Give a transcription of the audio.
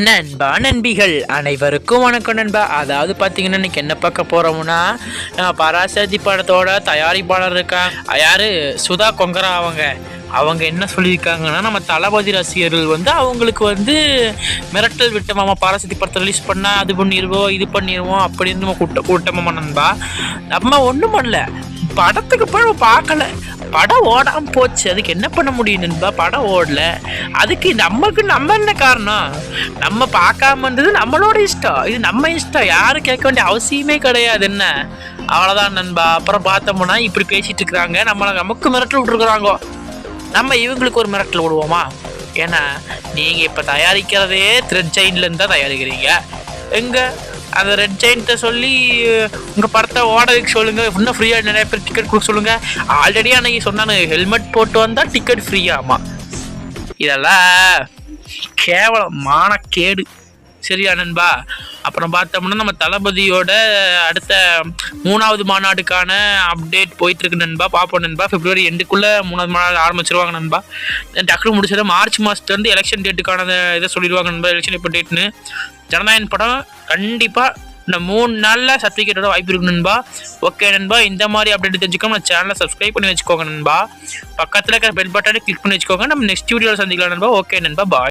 நண்பா நண்பிகள் அனைவருக்கும் வணக்கம் நண்பா. அதாவது பார்த்தீங்கன்னா இன்னைக்கு என்ன பார்க்க போகிறோம்னா, பராசக்தி படத்தோட தயாரிப்பாளர் இருக்காங்க யார், சுதா கொங்கரா. அவங்க என்ன சொல்லியிருக்காங்கன்னா, நம்ம தளபதி ரசிகர்கள் அவங்களுக்கு மிரட்டல் விட்டோமாமா, பராசக்தி படத்தை ரிலீஸ் பண்ணால் அது பண்ணிடுவோம் இது பண்ணிடுவோம் அப்படின்னு நம்ம கூட்டமாமா நண்பா. நம்ம ஒன்றும் பண்ணல, படத்துக்கு போய் பார்க்கல, படம் ஓடாமல் போச்சு. அதுக்கு என்ன பண்ண முடியும் நண்பா? படம் ஓடல, அதுக்கு நம்ம என்ன காரணம்? நம்ம பார்க்காம இருந்தது நம்மளோட இஷ்டம், இது நம்ம இஷ்டம், யாரும் கேட்க வேண்டிய அவசியமே கிடையாது. என்ன அவ்வளோதான் நண்பா. அப்புறம் பார்த்தோம்னா இப்படி பேசிட்டு இருக்கிறாங்க, நமக்கு மிரட்டல் விட்டுருக்குறாங்க. நம்ம இவங்களுக்கு ஒரு மிரட்டல் விடுவோமா? ஏன்னா நீங்கள் இப்போ தயாரிக்கிறதே த்ரெட் ஜெயின்லேருந்து தான் தயாரிக்கிறீங்க. அந்த ரெட் ஜெயின்ட்டை சொல்லி உங்கள் படத்தை ஓட வைக்க சொல்லுங்கள், இன்னும் ஃப்ரீயாக நிறைய பேர் டிக்கெட் கொடுக்க சொல்லுங்கள். ஆல்ரெடி அன்றைக்கி சொன்னானு ஹெல்மெட் போட்டு வந்தால் டிக்கெட் ஃப்ரீயாமா. இதெல்லாம் கேவலம், மானக்கேடு. சரியா நண்பா? அப்புறம் பார்த்தோம்னா நம்ம தளபதியோட அடுத்த 3வது மாநாடுக்கான அப்டேட் போயிட்டுருக்கு நண்பா. பார்ப்போம் நண்பா. பிப்ரவரி எண்டுக்குள்ளே 3வது மாநாடு ஆரம்பிச்சிருவாங்க நண்பா. டக்குனு முடிச்சதை மார்ச் மாதத்துலேருந்து எலெக்ஷன் டேட்டுக்கான இதை சொல்லிடுவாங்க நண்பா. எலெக்ஷன் இப்போ டேட்னு. ஜனநாயகன் படம் கண்டிப்பாக இந்த 3 நாளில் சர்டிஃபிகேட்டோட வாய்ப்பு இருக்கு நண்பா. ஓகே நண்பா, இந்த மாதிரி அப்டேட் தெரிஞ்சுக்கோங்க. நம்ம சேனலை சப்ஸ்கிரைப் பண்ணி வச்சுக்கோங்க நண்பா. பக்கத்தில் இருக்கிற பெல் பட்டனை கிளிக் பண்ணி வச்சுக்கோங்க. நம்ம நெக்ஸ்ட் வீடியோவில் சந்திக்கலாம் நண்பா. ஓகே நண்பா, பாய்.